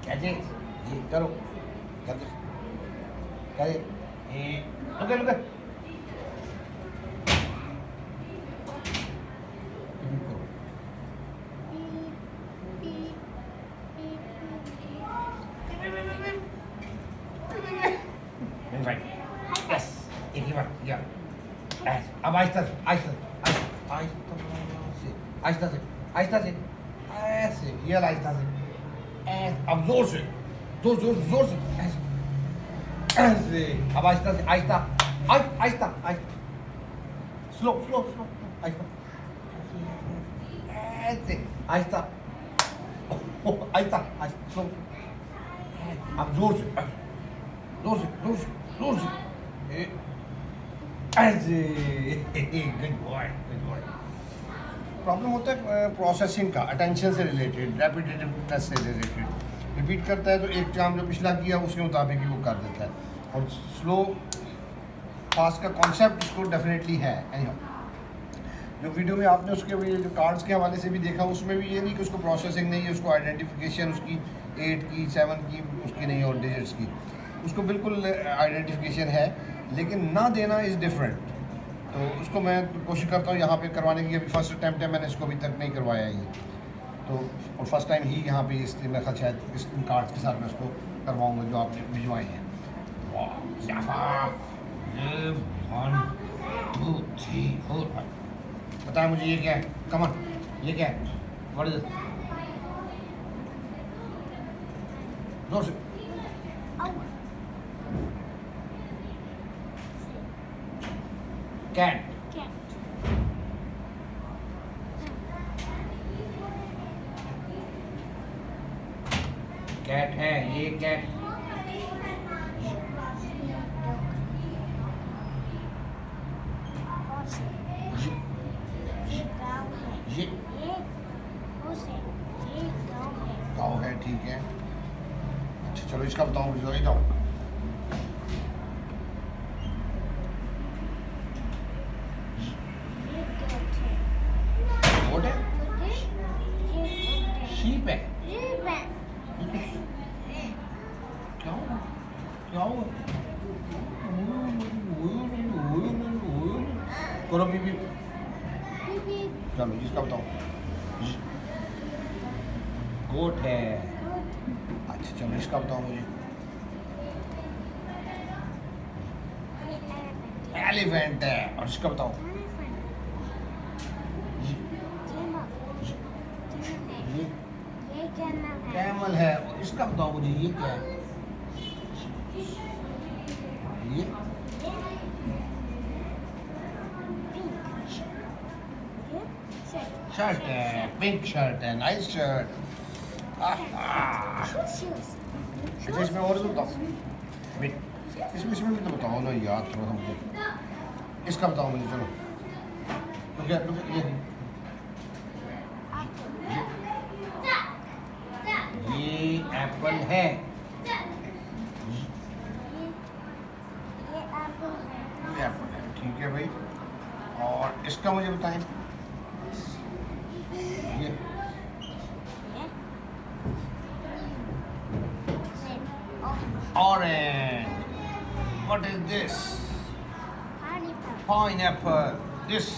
कैसे ये करो कैसे कैसे ये लुके लुके यस एक ही बार या अब आहिस्ता से आहिस्ता आहिस्ता आहिस्ता से आहिस्ता से ऐसे ये आहिस्ता से ऐसे अब जोर से जोर जोर जोर से ऐसे ऐसे अब आहिस्ता से Aahista Aahista Aahista slow slow slow आहिस्ता ऐसे आहिस्ता आहिस्ता आहिस्ता स्लो अब जोर से जोर से जोर से जोर से ऐसे good boy good boy. Problem होता है प्रोसेसिंग का, अटेंशन से रिलेटेड, रेपिटेटिवनेस से रिलेटेड। रिपीट करता है तो एक काम जो पिछला किया उसके मुताबिक ही वो कर देता है। और स्लो फास्ट का कॉन्सेप्ट इसको डेफिनेटली है। जो वीडियो में आपने उसके जो कार्ड्स के हवाले से भी देखा, उसमें भी ये नहीं कि उसको प्रोसेसिंग नहीं है, उसको आइडेंटिफिकेशन उसकी 8 की 7 की उसकी नहीं और डिजिट्स की, उसको बिल्कुल आइडेंटिफिकेशन है, लेकिन ना देना इज़ डिफरेंट। तो उसको मैं कोशिश करता हूँ यहाँ पे करवाने की। अभी फर्स्ट अटैम्प्ट है, मैंने इसको अभी तक नहीं करवाया ये तो, और फर्स्ट टाइम ही यहाँ पे इस मेरा ख्याल शायद इस कार्ड्स के साथ मैं उसको करवाऊँगा जो आपने भिजवाए हैं। 1 2 3 4 बताएं मुझे ये क्या है? कमन ये क्या है? What is this? जोर से कैट कैट है ये कैट ये गाँव है, ठीक है। अच्छा चलो इसका बताओ मुझे, जाओ गोट है, शीप है, क्या हुआ क्या हुआ? करो बीबी, चलो इसका बताओ। गोट है, अच्छा चलो इसका बताओ मुझे। एलिफेंट है, और इसका बताओ। कैमल है, और इसका बताओ मुझे ये क्या है? ये शर्ट है, पिंक शर्ट है, नाइस शर्ट। अच्छा इसमें और तो बताओ, इसमें भी तो बताओ ना यार थोड़ा सा मुझे। इसका बताओ मुझे, चलो ये एप्पल है, ये एप्पल है, ठीक है भाई। और इसका मुझे बताएं, ये orange. What is this? Pineapple. This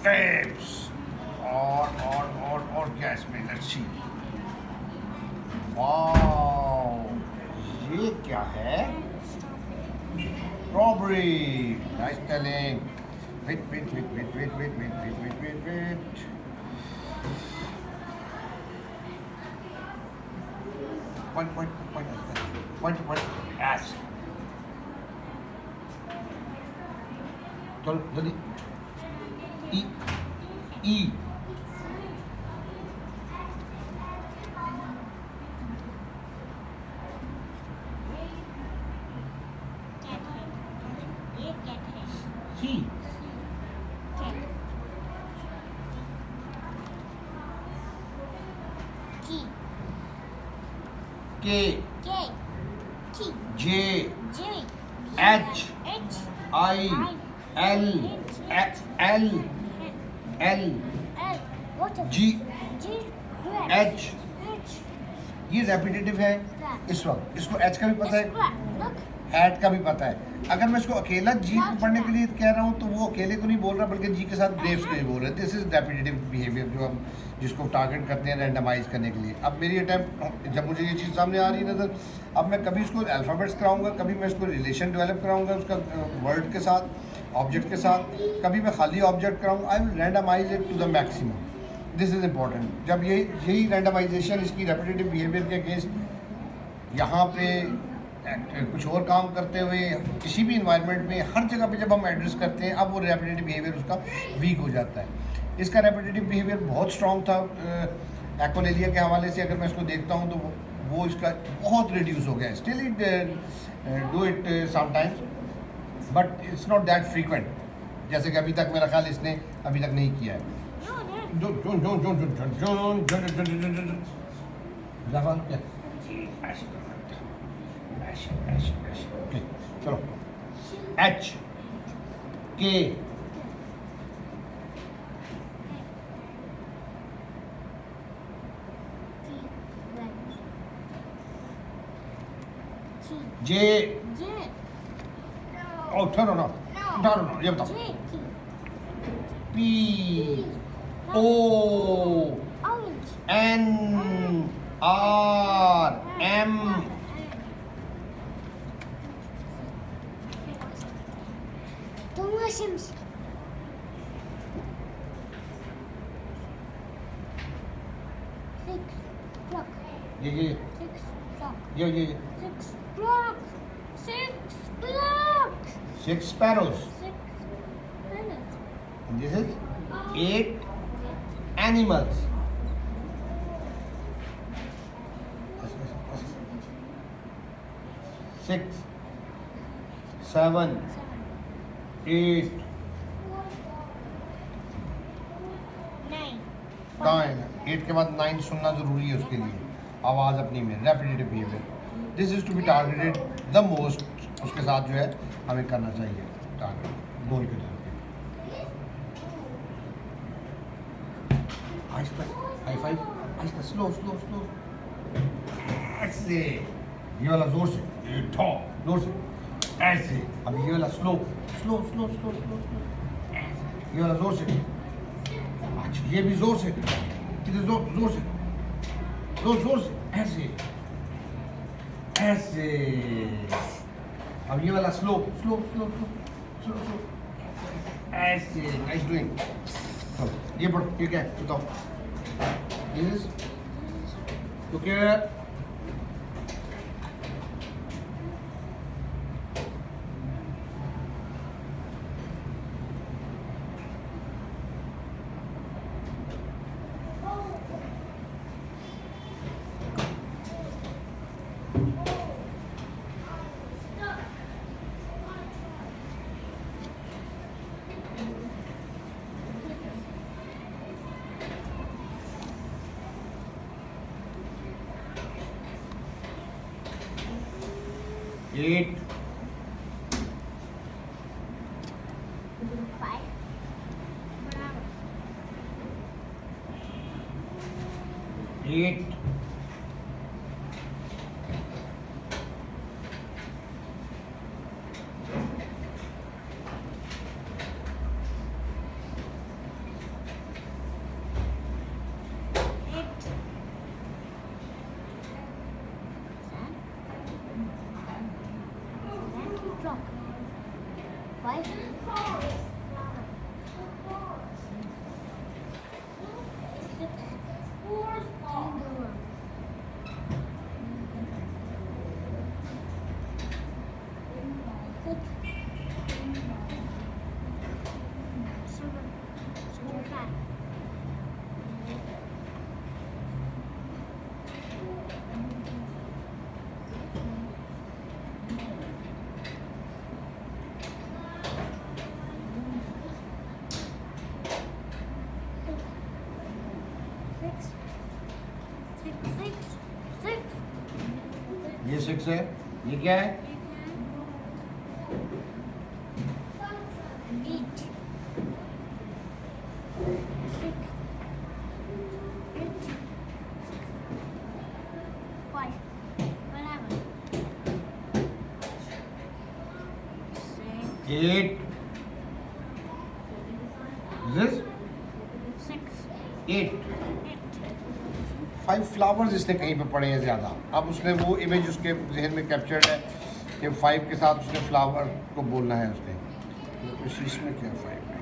grapes. और क्या इसमें? Let's see. Wow. ये क्या है? Strawberry. Nice spelling. Wait. Point. Yes. चलो जल्दी। E. C. K. J. H. I. L. G. H. ये रेपिटेटिव है इस वक्त, इसको एच का भी पता है, Look. एट का भी पता है। अगर मैं इसको अकेला जी को पढ़ने के लिए कह रहा हूँ तो वो अकेले को नहीं बोल रहा, बल्कि जी के साथ ग्रेव्स को ही बोल रहे हैं। दिस इज रेपिटेटिव बिहेवियर जो हम जिसको टारगेट करते हैं रैंडमाइज करने के लिए। अब मेरी अटैम्प्ट जब मुझे ये चीज़ सामने आ रही है नज़र, अब मैं कभी इसको अल्फ़ाबेट्स कराऊंगा, कभी मैं इसको रिलेशन डेवलप कराऊंगा उसका वर्ड के साथ, ऑब्जेक्ट के साथ, कभी मैं खाली ऑब्जेक्ट कराऊंगा। I will randomise it to the maximum. This is important. जब यही रैंडमाइजेशन इसकी रेपिटेटिव बिहेवियर के अगेंस्ट यहाँ पे कुछ और काम करते हुए किसी भी इन्वायरमेंट में हर जगह पे जब हम एड्रेस करते हैं, अब वो रेपिटेटिव बिहेवियर उसका वीक हो जाता है। इसका रेपिटेटिव बिहेवियर बहुत स्ट्रॉन्ग था एक्वालेलिया के हवाले से। अगर मैं इसको देखता हूँ तो वो इसका बहुत रिड्यूस हो गया है। Still it do it sometimes, but it's not that frequent, जैसे कि अभी तक मेरा ख्याल इसने अभी तक नहीं किया है। ओके चलो, एच के जे ओ ठहरो ना, ये बताओ। P O N R M ये 6 sparrows. And this is 8 animals. 6 7 8 9। 8 के बाद 9 सुनना जरूरी है उसके लिए, आवाज़ अपनी में। Repetitive behaviour, this is to be targeted the most. उसके साथ जो है हमें करना चाहिए टारगेट गोल के तौर पे। आहिस्ता, हाई फाइव, आहिस्ता, स्लो स्लो स्लो, ऐसे। ये वाला जोर से, ये ठो जोर से, ऐसे। अब ये वाला slow slow slow slow slow, ये वाला जोर से। अच्छा, ये भी जोर से, इधर जोर जोर से, जोर जोर से, ऐसे ऐसे। अब ये वाला slow slow slow slow slow slow, ऐसे। Nice doing. ये पढ़ो, ये क्या है बताओ। This is look here. Eight. 8 ये 6 है। ये क्या है? 8. This 6, 8. 8. 5 फ्लावर्स इसने कहीं पे पढ़े हैं ज़्यादा। अब उसने वो इमेज उसके जहन में कैप्चर्ड है कि 5 के साथ उसने फ्लावर को बोलना है उसने। तो इस में क्या 5 है?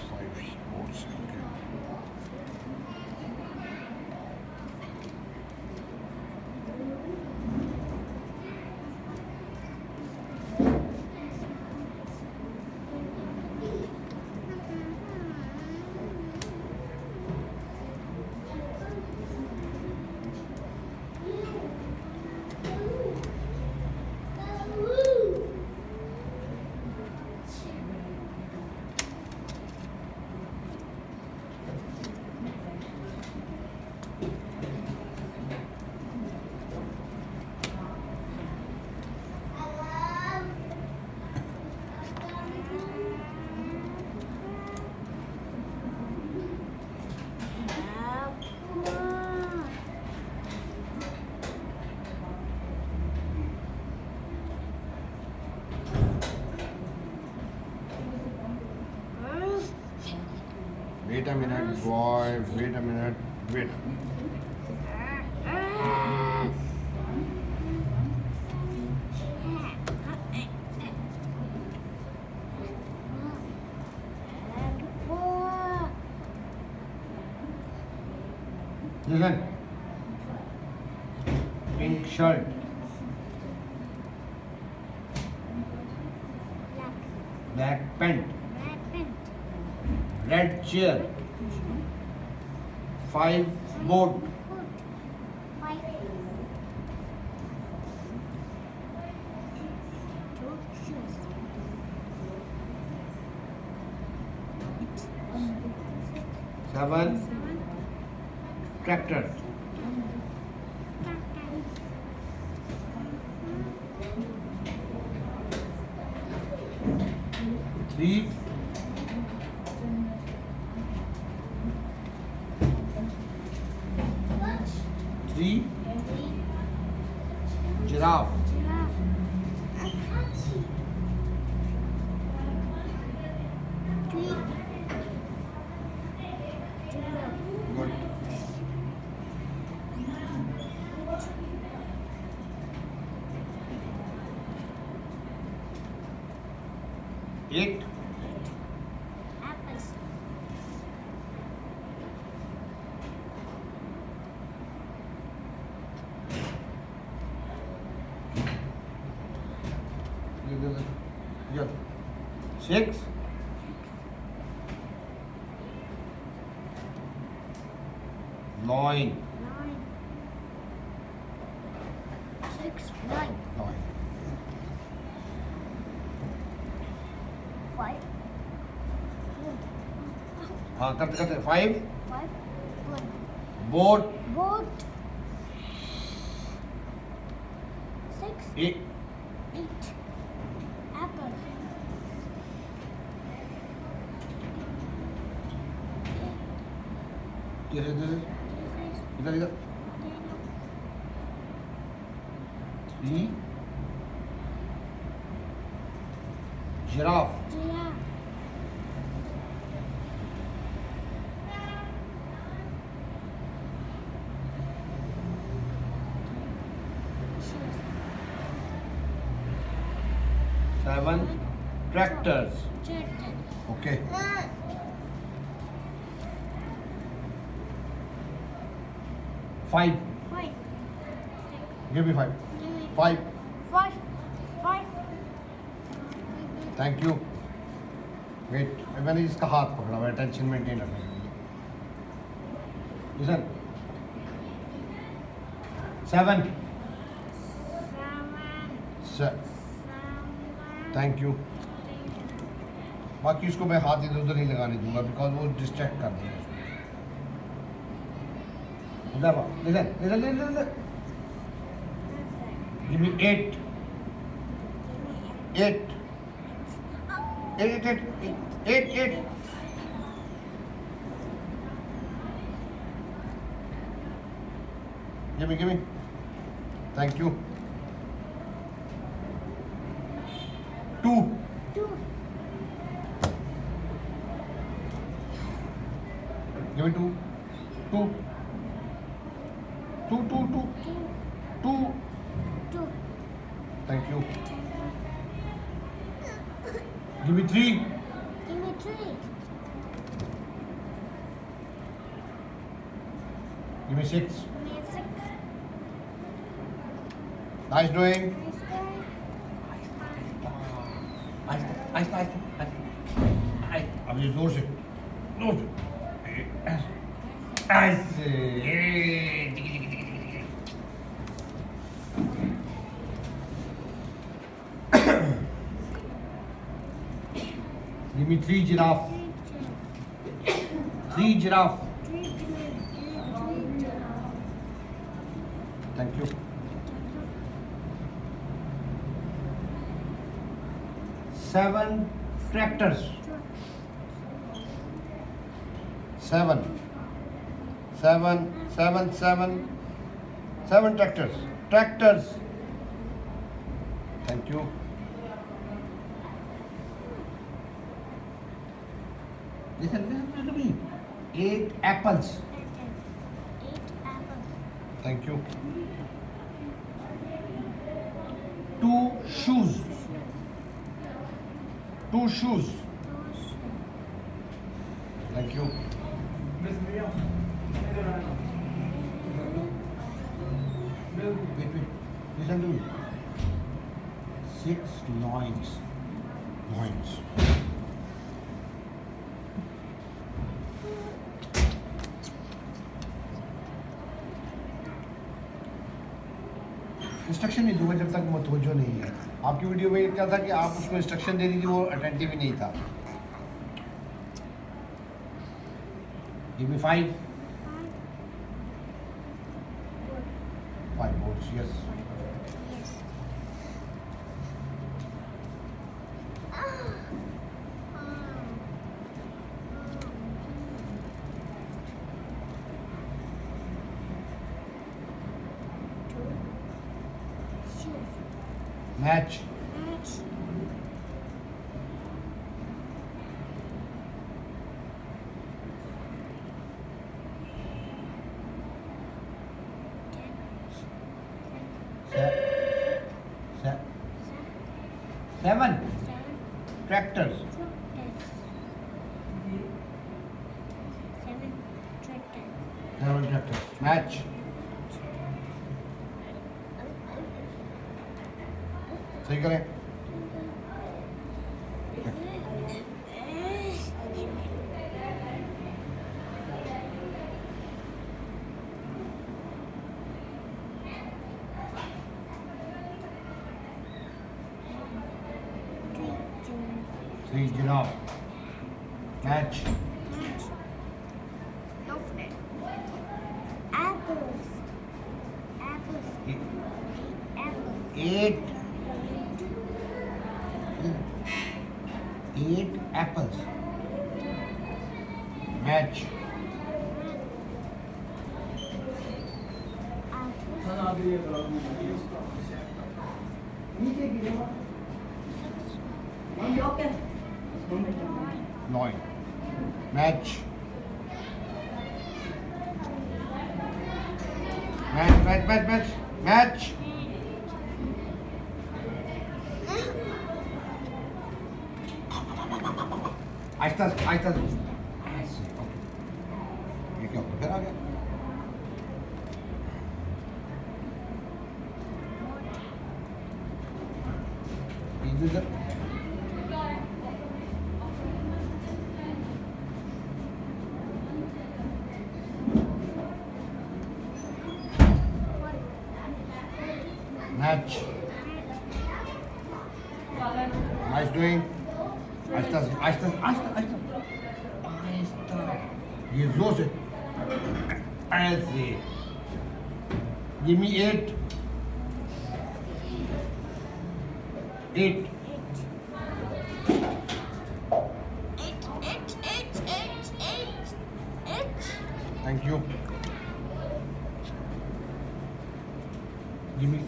5 स्पोर्ट्स है, okay। Wait a minute, boy. Wait a minute. Wait. Listen. Pink shirt. Black pant. Red chair. 5 boat. 7 tractor. 3 giraffe. 3. Good. Eight. Apples. Yeah. 6. 9. 9. 6, 9. 9. 5. हाँ करते करते 5 5. boat. Boat. 6. 8 8. Apple. इधर इधर इधर 3 giraffe. Giraffe. 7 tractors. Turtle. Okay. 5 5. Give me 5. 5. 5. 5. Thank you. Wait. मैंने इसका हाथ पकड़ा हुआ है, टेंशन मेंटेन रखने के लिए। listen 7 thank you. बाकी उसको मैं हाथ इधर उधर नहीं लगाने दूंगा बिकॉज वो डिस्ट्रैक्ट कर देगा उसको। listen listen listen listen give me 8 8 8 8 8 8 give me thank you 2. 2. Give me 2. 2. 2, 2, 2. 2. 2. Thank you. Give me 3. Give me 3. Give me 6. Give me 6. Nice doing. Nice guy. आहिस्ता अब ये जोर से ऐसे Give me 3 giraffe. 3 giraffe. 3. Thank you. 7 tractors. 7 tractors. Thank you. listen to me 8 apples 8 apples. Thank you. 2 shoes 2 shoes. 2 shoes. Thank you. wait listen to me 6 loins instruction नहीं दूंगा जब तक मुतवज्जो नहीं है। आपकी वीडियो में क्या था कि आप उसको इंस्ट्रक्शन दे दी थी, वो अटेंटिव ही नहीं था। give me 5 5 boards, yes. Yes. Shoes. Match. Match. Seven 7. Tractors. Tractors. 7 tractors. 7 tractors. Match. सही करें। Three giraffe. Match. No friend. Apples. Apples. Apples. 8 apples. Match. Nine. Match. Match. आहिस्ता ऐसे। ये क्या होगा? फिर आ गया। इधर match. Nice doing. आहिस्ता। ये जोर से ऐसे। Give me 8. 8. Thank you. Give me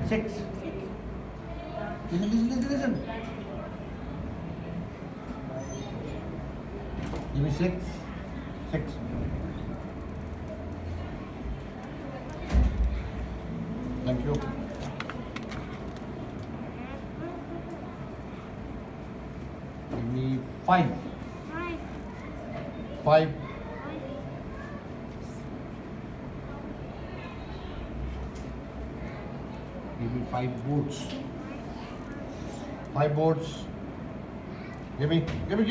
6. Listen. Give me 6. 6. Thank you. Give me 5. 5. Give me 5 boards. 5 boards. Give me. Give me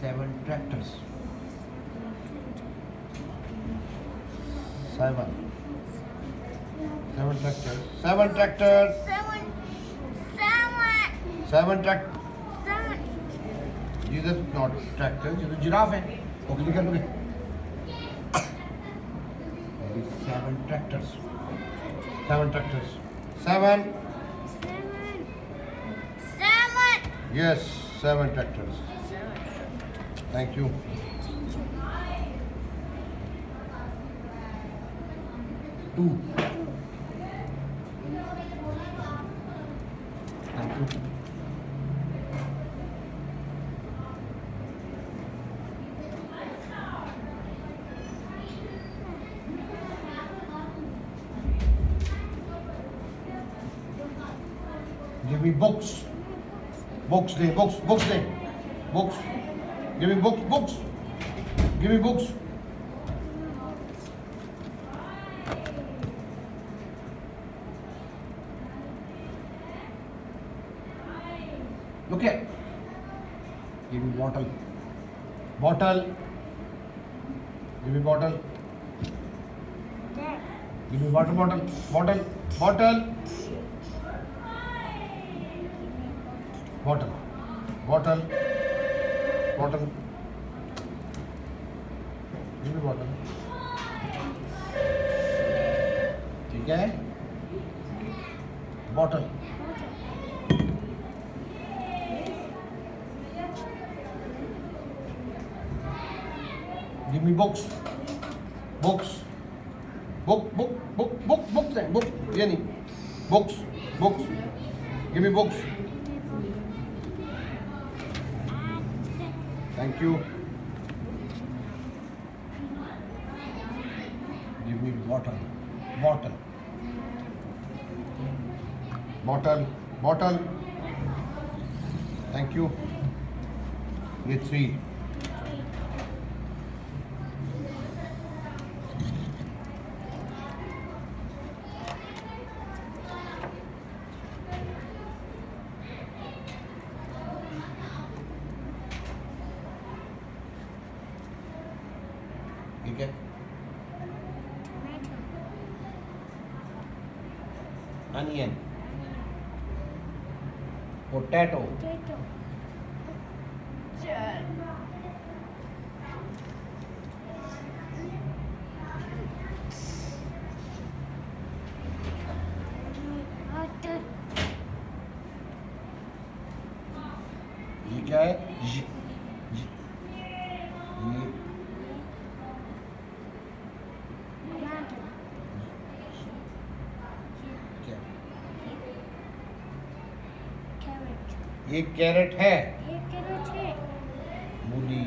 7 tractors. 7. 7 tractors. 7 tractors. 7 tractors. These are not tractors. These are giraffe. Okay, look at. 7 tractors. 7 tractors. 7. Yes, 7 tractors. Thank you. 2. Thank you. Give me books. Books. Give me books. Give me books. Look here. Give me bottle. Give me bottle. Give me water bottle. Bottle. Give me bottle. ठीक है? Bottle. Give me books. Book. ये नहीं. Books. Give me books. Thank you. Give me bottle. Thank you. ये 3. ठीक है? Onion. Potato. ये क्या है? ये ये कैरेट है. मूली.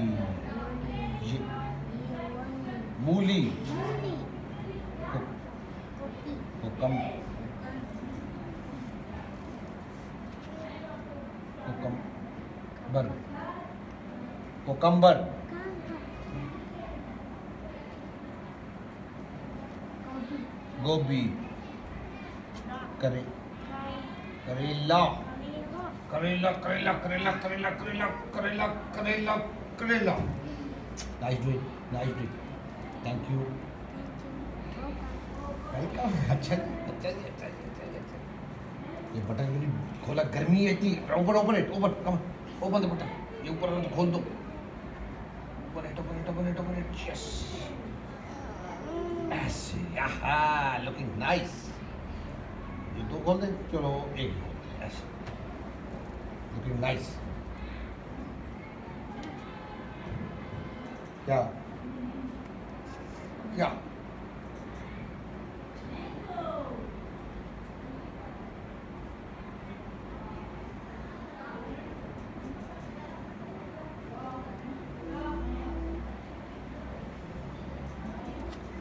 ये मूली. कोकम्बर. गोभी. करेला. Nice doing. Thank you. Welcome. अच्छा. ये बटन भी खोला, गर्मी है इतनी. Open it. Come on. Open the button. ये ऊपर वाला तो खोल दो. Open it. Yes. ऐसे लुकिंग नाइस। ये दो खोल दें, चलो एक खोल दें ऐसे, लुकिंग नाइस। क्या क्या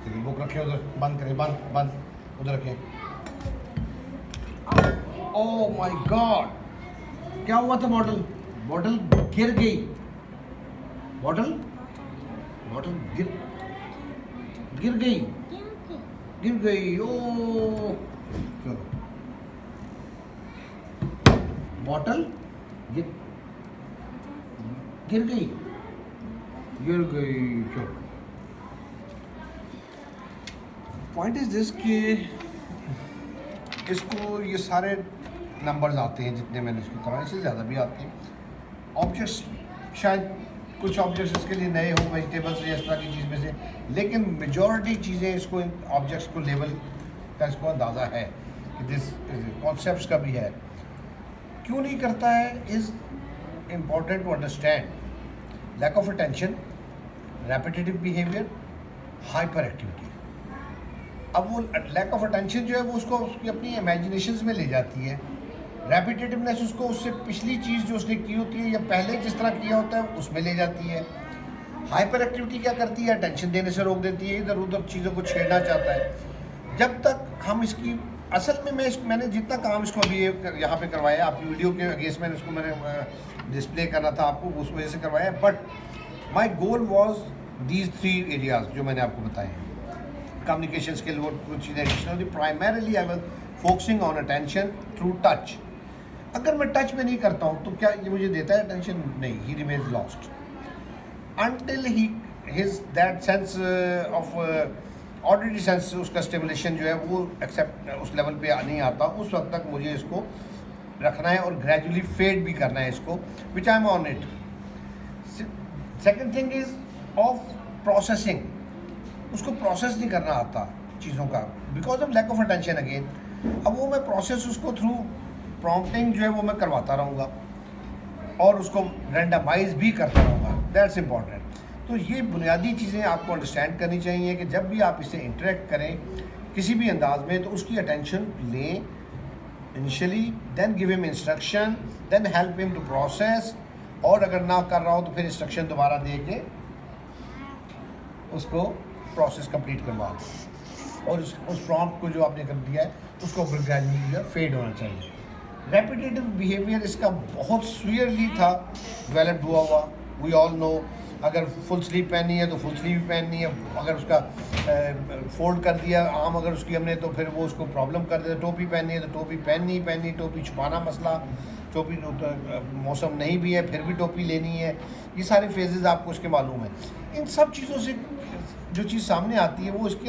चलिए बुक रखें उधर, बंद करें, बंद बंद उधर रखें। ओह माय गॉड, क्या हुआ था? बॉटल बॉटल गिर गई। बॉटल बॉटल गिर गिर गई, गिर गई। ओ चलो, बॉटल गिर गिर गई, गिर गई। चलो, पॉइंट इज दिस कि इसको ये सारे नंबर्स आते हैं जितने मैंने इसको कराए, इससे ज़्यादा भी आते हैं। ऑब्जेक्ट्स शायद कुछ ऑब्जेक्ट्स इसके लिए नए हो, वेजिटेबल्स या इस तरह की चीज़ में से, लेकिन मेजॉरिटी चीज़ें इसको ऑब्जेक्ट्स को लेवल का इसको अंदाज़ा है कि दिस कॉन्सेप्ट्स का भी है। क्यों नहीं करता है is important to understand. Lack of attention, repetitive behaviour, hyperactivity. अब वो लैक ऑफ अटेंशन जो है वो उसको उसकी अपनी इमेजिनेशंस में ले जाती है। रेपिटेटिवनेस उसको उससे पिछली चीज़ जो उसने की होती है या पहले जिस तरह किया होता है उसमें ले जाती है। हाइपर एक्टिविटी क्या करती है? अटेंशन देने से रोक देती है, इधर उधर चीज़ों को छेड़ना चाहता है। जब तक हम इसकी असल में मैंने जितना काम इसको अभी यहाँ पे करवाया, आपकी वीडियो के अगेंस्ट मैंने इसको मैंने डिस्प्ले करना था आपको, उस वजह से करवाया। But my goal was these 3 areas जो मैंने आपको बताए हैं। कम्युनिकेशन स्किल वो कुछ चीज़ें additionally, primarily I was focusing on attention through touch. अगर मैं टच में नहीं करता हूँ तो क्या ये मुझे देता है अटेंशन? नहीं, ही remains lost until he his that sense of auditory sense, उसका स्टिमुलेशन जो है वो एक्सेप्ट उस लेवल पे नहीं आता, उस वक्त तक मुझे इसको रखना है और ग्रेजुअली फेड भी करना है इसको, which I am on it. Second thing is of processing, उसको प्रोसेस नहीं करना आता चीज़ों का because of lack of attention again. अब वो मैं प्रोसेस उसको थ्रू प्रॉम्प्टिंग जो है वो मैं करवाता रहूँगा और उसको रैंडमाइज भी करता रहूँगा। That's important. तो ये बुनियादी चीज़ें आपको अंडरस्टैंड करनी चाहिए कि जब भी आप इससे इंटरेक्ट करें किसी भी अंदाज में तो उसकी अटेंशन लें initially, then give him instruction, then help him to process, और अगर ना कर रहा हो तो फिर इंस्ट्रक्शन दोबारा दे के उसको प्रोसेस कंप्लीट करवा दो, और उस प्रॉम्प्ट को जो आपने कर दिया है उसको ग्रेजुअली फेड होना चाहिए। रेपिटेटिव बिहेवियर इसका बहुत सीवियरली था डेवलप्ड हुआ, वी ऑल नो। अगर फुल स्लीव पहननी है तो फुल स्लीव पहननी है, अगर उसका फोल्ड कर दिया आम अगर उसकी हमने तो फिर वो उसको प्रॉब्लम कर देता। टोपी पहननी है तो टोपी पहननी ही पहननी, टोपी छुपाना मसला, टोपी मौसम नहीं भी है फिर भी टोपी लेनी है। ये सारे फेजेस आपको उसके मालूम है। इन सब चीज़ों से जो चीज़ सामने आती है वो इसकी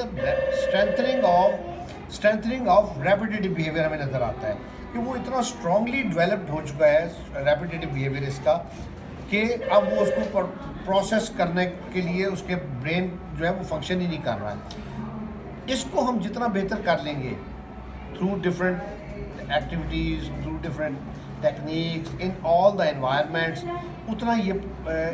स्ट्रेंथनिंग ऑफ रेपिटेटिव बिहेवियर हमें नज़र आता है कि वो इतना स्ट्रांगली डेवलप्ड हो चुका है रेपिटेटिव बिहेवियर इसका कि अब वो उसको प्रोसेस करने के लिए उसके ब्रेन जो है वो फंक्शन ही नहीं कर रहा है। इसको हम जितना बेहतर कर लेंगे through different activities, through different techniques in all the environments, उतना ये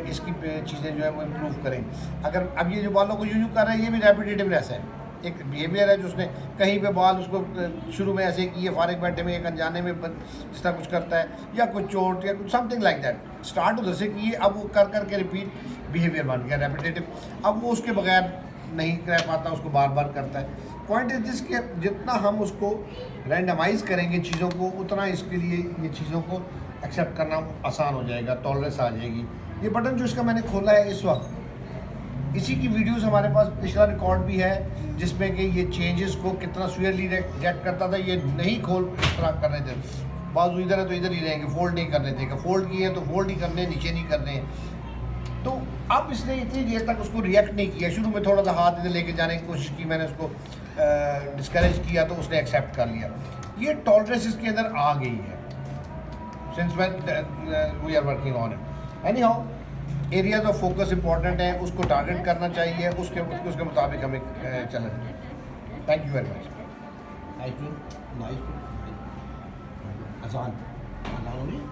इसकी चीज़ें जो है वो इम्प्रूव करें। अगर अब ये जो बालों को यूँ कर रहा है ये भी रेपिटेटिवनेस है, एक बिहेवियर है जो उसने कहीं पे बाल उसको शुरू में ऐसे किए फारिग बैठे में एक अनजाने में जिस तरह कुछ करता है या कुछ चोट या कुछ समथिंग लाइक दैट, स्टार्ट उधर से किए, अब वो कर कर के रिपीट बिहेवियर बन गया रेपिटेटिव। अब वो उसके बगैर नहीं कर पाता, उसको बार बार करता है। पॉइंट इज दिस कि जितना हम उसको रैंडमाइज करेंगे चीज़ों को उतना इसके लिए ये चीज़ों को एक्सेप्ट करना आसान हो जाएगा, टॉलरेंस आ जाएगी। ये बटन जो इसका मैंने खोला है इस वक्त, इसी की वीडियोस हमारे पास पिछला रिकॉर्ड भी है जिसमें कि ये चेंजेस को कितना स्वीयरली रिएक्ट करता था। ये नहीं खोल इस तरह करने थे, बाजू इधर है तो इधर ही रहेंगे, फोल्ड नहीं करने थे, फोल्ड किए हैं तो फोल्ड ही करने, नीचे नहीं करने। तो अब इसने इतनी देर तक उसको रिएक्ट नहीं किया। शुरू में थोड़ा सा हाथ इधर लेके जाने की कोशिश की, मैंने उसको डिस्करेज किया तो उसने एक्सेप्ट कर लिया। ये टॉलरेंस इसके अंदर आ गई है since when we are working on it. Anyhow areas of focus important है, उसको टारगेट करना चाहिए, उसके मुताबिक हमें चलना चाहिए। Thank you very much. Nice अजान अजान हो रही है,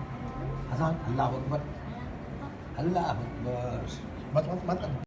अजान, अल्लाह अकबर, अल्लाह अकबर। मत मत मत